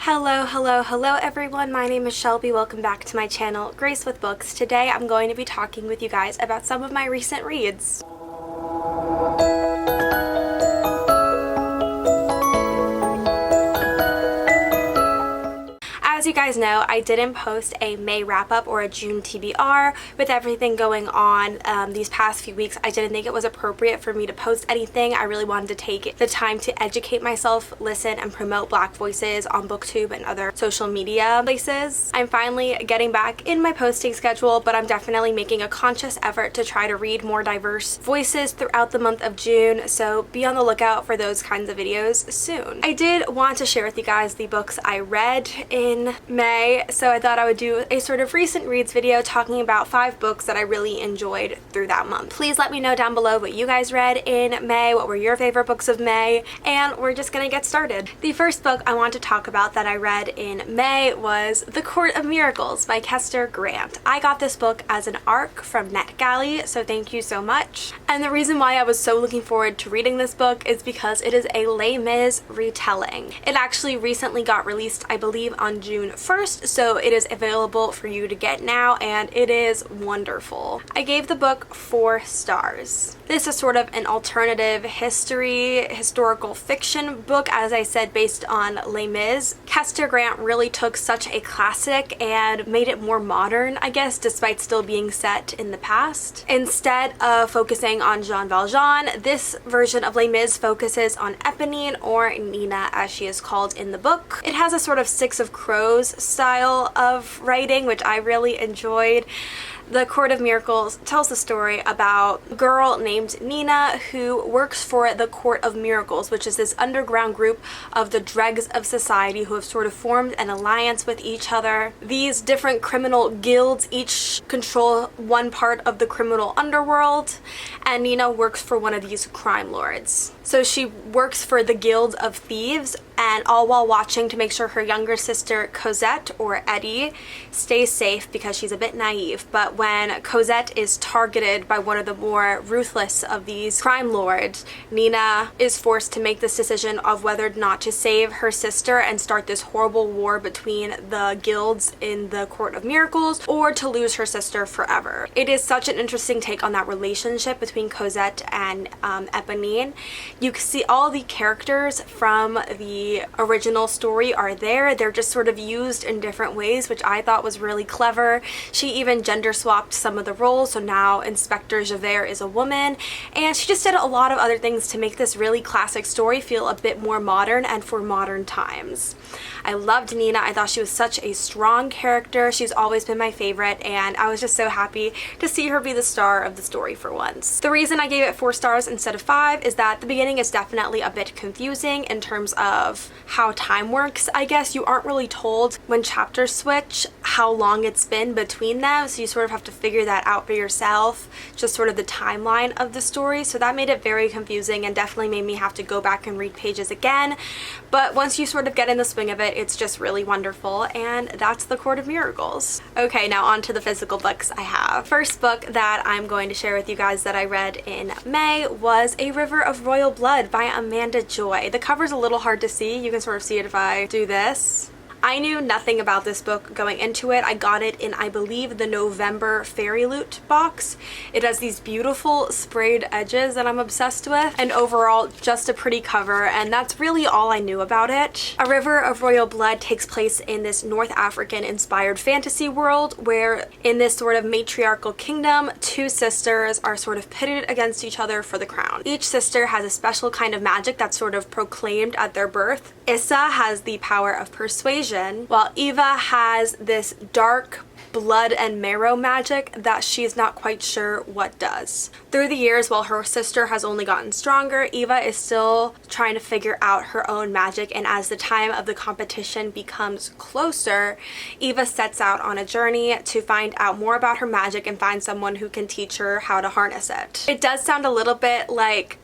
Hello everyone, my name is Shelby. Welcome back to my channel, Grace with Books. Today I'm going to be talking with you guys about some of my recent reads. As you guys know, I didn't post a May wrap-up or a June TBR. With everything going on these past few weeks, I didn't think it was appropriate for me to post anything. I really wanted to take the time to educate myself, listen, and promote Black voices on booktube and other social media places. I'm finally getting back in my posting schedule, but I'm definitely making a conscious effort to try to read more diverse voices throughout the month of June, so be on the lookout for those kinds of videos soon. I did want to share with you guys the books I read in May, so I thought I would do a sort of recent reads video talking about 5 books that I really enjoyed through that month. Please let me know down below what you guys read in May, what were your favorite books of May, and we're just gonna get started. The first book I want to talk about that I read in May was The Court of Miracles by Kester Grant. I got this book as an ARC from NetGalley, so thank you so much. And the reason why I was so looking forward to reading this book is because it is a Les Mis retelling. It actually recently got released, I believe, on June 1st, so it is available for you to get now, and it is wonderful. I gave the book 4 stars. This is sort of an alternative historical fiction book, as I said, based on Les Mis. Kester Grant really took such a classic and made it more modern, I guess, despite still being set in the past. Instead of focusing on Jean Valjean, this version of Les Mis focuses on Eponine, or Nina as she is called in the book. It has a sort of Six of Crows style of writing, which I really enjoyed. The Court of Miracles tells the story about a girl named Nina who works for the Court of Miracles, which is this underground group of the dregs of society who have sort of formed an alliance with each other. These different criminal guilds each control one part of the criminal underworld, and Nina works for one of these crime lords. So she works for the Guild of Thieves, and all while watching to make sure her younger sister Cosette, or Eddie, stays safe because she's a bit naive. But when Cosette is targeted by one of the more ruthless of these crime lords, Nina is forced to make this decision of whether or not to save her sister and start this horrible war between the guilds in the Court of Miracles, or to lose her sister forever. It is such an interesting take on that relationship between Cosette and Eponine. You can see all the characters from the original story are there. They're just sort of used in different ways, which I thought was really clever. She even gender swapped some of the roles, so now Inspector Javert is a woman, and she just did a lot of other things to make this really classic story feel a bit more modern and for modern times. I loved Nina. I thought she was such a strong character. She's always been my favorite, and I was just so happy to see her be the star of the story for once. The reason I gave it 4 stars instead of 5 is that the beginning is definitely a bit confusing in terms of how time works. I guess you aren't really told when chapters switch how long it's been between them, so you sort of have to figure that out for yourself, just sort of the timeline of the story. So that made it very confusing and definitely made me have to go back and read pages again. But once you sort of get in the swing of it, it's just really wonderful, and that's The Court of Miracles. Okay, now on to the physical books I have. First book that I'm going to share with you guys that I read in May was A River of Royal Blood by Amanda Joy. The cover's a little hard to see. You can sort of see it if I do this. I knew nothing about this book going into it. I got it in, I believe, the November Fairy Loot box. It has these beautiful sprayed edges that I'm obsessed with, and overall just a pretty cover, and that's really all I knew about it. A River of Royal Blood takes place in this North African inspired fantasy world where in this sort of matriarchal kingdom, 2 sisters are sort of pitted against each other for the crown. Each sister has a special kind of magic that's sort of proclaimed at their birth. Issa has the power of persuasion, while Eva has this dark blood and marrow magic that she's not quite sure what does. Through the years, while her sister has only gotten stronger, Eva is still trying to figure out her own magic, and as the time of the competition becomes closer, Eva sets out on a journey to find out more about her magic and find someone who can teach her how to harness it. It does sound a little bit like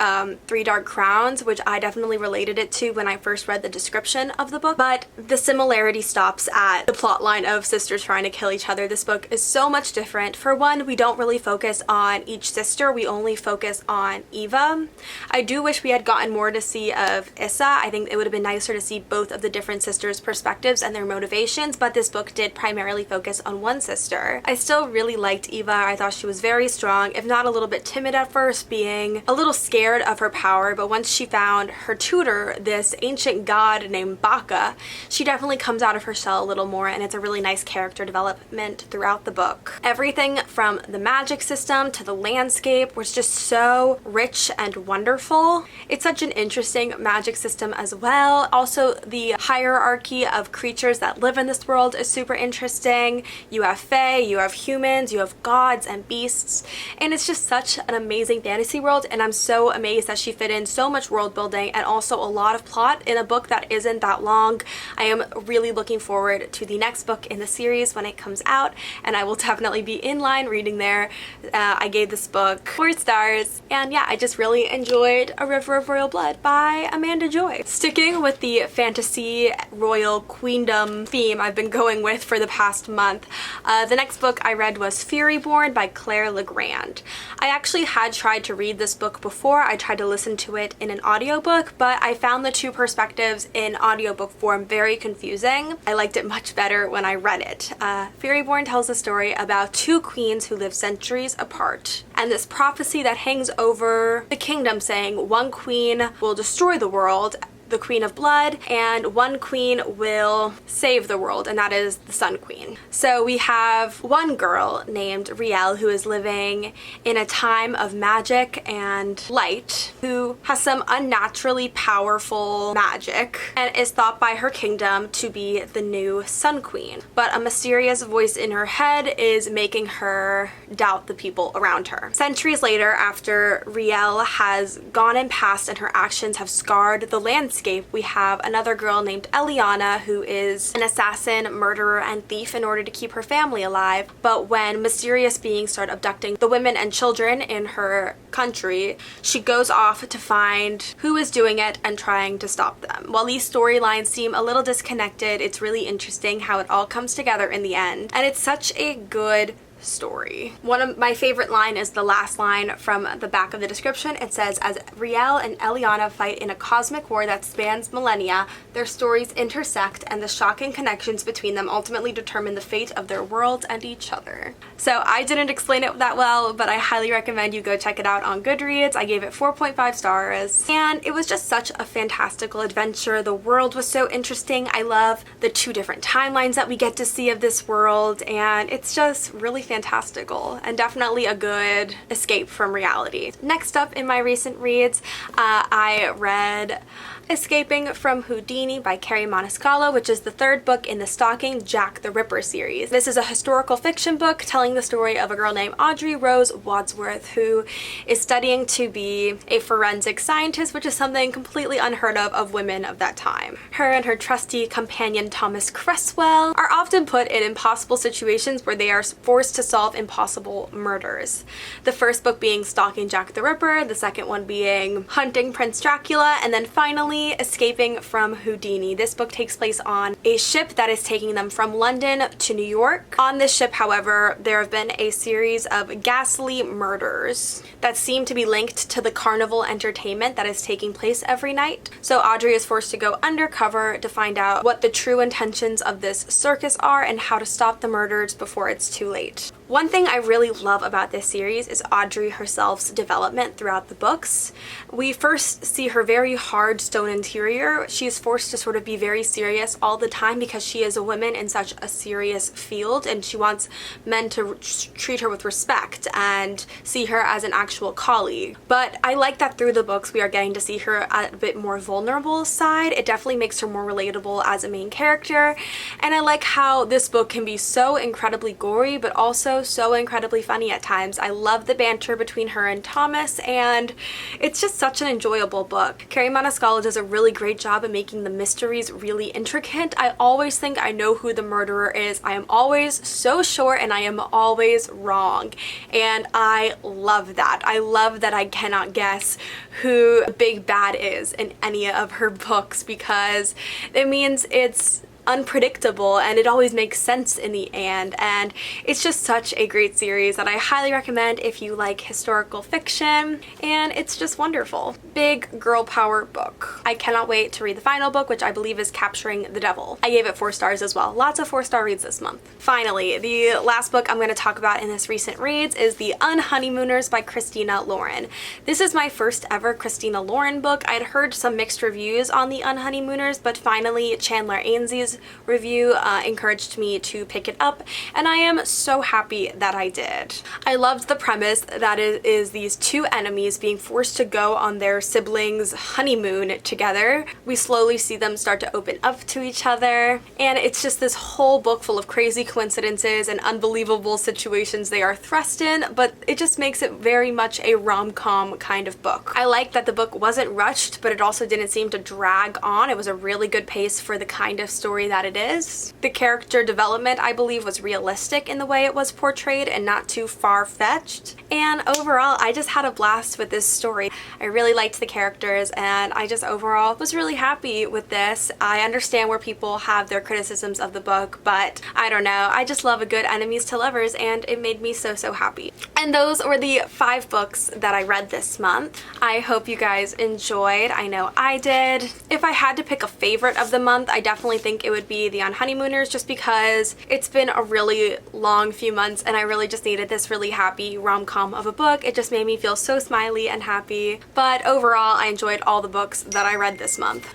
3 Dark Crowns, which I definitely related it to when I first read the description of the book, but the similarity stops at the plot line of sisters trying to kill each other other. This book is so much different. For one, we don't really focus on each sister. We only focus on Eva. I do wish we had gotten more to see of Issa. I think it would have been nicer to see both of the different sisters' perspectives and their motivations, but this book did primarily focus on one sister. I still really liked Eva. I thought she was very strong, if not a little bit timid at first, being a little scared of her power, but once she found her tutor, this ancient god named Baka, she definitely comes out of her shell a little more, and it's a really nice character development throughout the book. Everything from the magic system to the landscape was just so rich and wonderful. It's such an interesting magic system as well. Also, the hierarchy of creatures that live in this world is super interesting. You have fae, you have humans, you have gods and beasts, and it's just such an amazing fantasy world, and I'm so amazed that she fit in so much world building and also a lot of plot in a book that isn't that long. I am really looking forward to the next book in the series when it comes out, and I will definitely be in line reading there. I gave this book 4 stars, and yeah, I just really enjoyed A River of Royal Blood by Amanda Joy. Sticking with the fantasy royal queendom theme I've been going with for the past month, the next book I read was Furyborn by Claire Legrand. I actually had tried to read this book before. I tried to listen to it in an audiobook, but I found the two perspectives in audiobook form very confusing. I liked it much better when I read it. Furyborn tells a story about 2 queens who live centuries apart, and this prophecy that hangs over the kingdom saying one queen will destroy the world, the Queen of Blood, and one queen will save the world, and that is the Sun Queen. So we have one girl named Riel who is living in a time of magic and light, who has some unnaturally powerful magic and is thought by her kingdom to be the new Sun Queen. But a mysterious voice in her head is making her doubt the people around her. Centuries later, after Riel has gone and passed and her actions have scarred the landscape, we have another girl named Eliana who is an assassin, murderer, and thief in order to keep her family alive. But when mysterious beings start abducting the women and children in her country, she goes off to find who is doing it and trying to stop them. While these storylines seem a little disconnected, it's really interesting how it all comes together in the end, and it's such a good story. One of my favorite line is the last line from the back of the description. It says, as Riel and Eliana fight in a cosmic war that spans millennia, their stories intersect and the shocking connections between them ultimately determine the fate of their world and each other. So I didn't explain it that well, but I highly recommend you go check it out on Goodreads. I gave it 4.5 stars, and it was just such a fantastical adventure. The world was so interesting. I love the 2 different timelines that we get to see of this world, and it's just really fantastical and definitely a good escape from reality. Next up in my recent reads, I read Escaping from Houdini by Carrie Maniscalco, which is the 3rd book in the Stalking Jack the Ripper series. This is a historical fiction book telling the story of a girl named Audrey Rose Wadsworth who is studying to be a forensic scientist, which is something completely unheard of women of that time. Her and her trusty companion Thomas Cresswell are often put in impossible situations where they are forced to solve impossible murders. The first book being Stalking Jack the Ripper, the second one being Hunting Prince Dracula, and then finally Escaping from Houdini. This book takes place on a ship that is taking them from London to New York. On this ship, however, there have been a series of ghastly murders that seem to be linked to the carnival entertainment that is taking place every night. So Audrey is forced to go undercover to find out what the true intentions of this circus are and how to stop the murders before it's too late. One thing I really love about this series is Audrey herself's development throughout the books. We first see her very hard stone interior. She is forced to sort of be very serious all the time because she is a woman in such a serious field, and she wants men to treat her with respect and see her as an actual colleague. But I like that through the books we are getting to see her at a bit more vulnerable side. It definitely makes her more relatable as a main character, and I like how this book can be so incredibly gory but also so incredibly funny at times. I love the banter between her and Thomas, and it's just such an enjoyable book. Carrie Maniscalco does a really great job at making the mysteries really intricate. I always think I know who the murderer is. I am always so sure and I am always wrong, and I love that. I love that I cannot guess who the big bad is in any of her books because it means it's unpredictable and it always makes sense in the end, and it's just such a great series that I highly recommend if you like historical fiction, and it's just wonderful. Big girl power book. I cannot wait to read the final book, which I believe is Capturing the Devil. I gave it 4 stars as well. Lots of 4-star reads this month. Finally, the last book I'm going to talk about in this recent reads is The Unhoneymooners by Christina Lauren. This is my first ever Christina Lauren book. I'd heard some mixed reviews on The Unhoneymooners, but finally Chandler Ainsley's review encouraged me to pick it up, and I am so happy that I did. I loved the premise that it is these 2 enemies being forced to go on their siblings' honeymoon together. We slowly see them start to open up to each other, and it's just this whole book full of crazy coincidences and unbelievable situations they are thrust in, but it just makes it very much a rom-com kind of book. I like that the book wasn't rushed, but it also didn't seem to drag on. It was a really good pace for the kind of story that it is. The character development, I believe, was realistic in the way it was portrayed and not too far-fetched. And overall, I just had a blast with this story. I really liked the characters, and I just overall was really happy with this. I understand where people have their criticisms of the book, but I don't know. I just love a good enemies to lovers, and it made me so happy. And those were the 5 books that I read this month. I hope you guys enjoyed. I know I did. If I had to pick a favorite of the month, I definitely think it would be The Unhoneymooners, just because it's been a really long few months and I really just needed this really happy rom-com of a book. It just made me feel so smiley and happy. But overall, I enjoyed all the books that I read this month.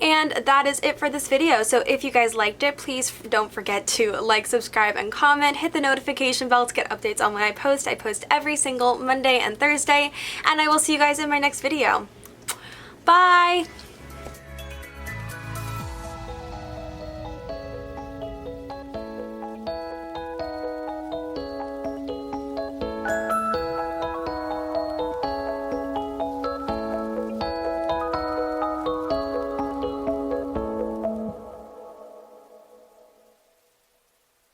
And that is it for this video. So if you guys liked it, please don't forget to like, subscribe, and comment. Hit the notification bell to get updates on when I post. I post every single Monday and Thursday, and I will see you guys in my next video. Bye!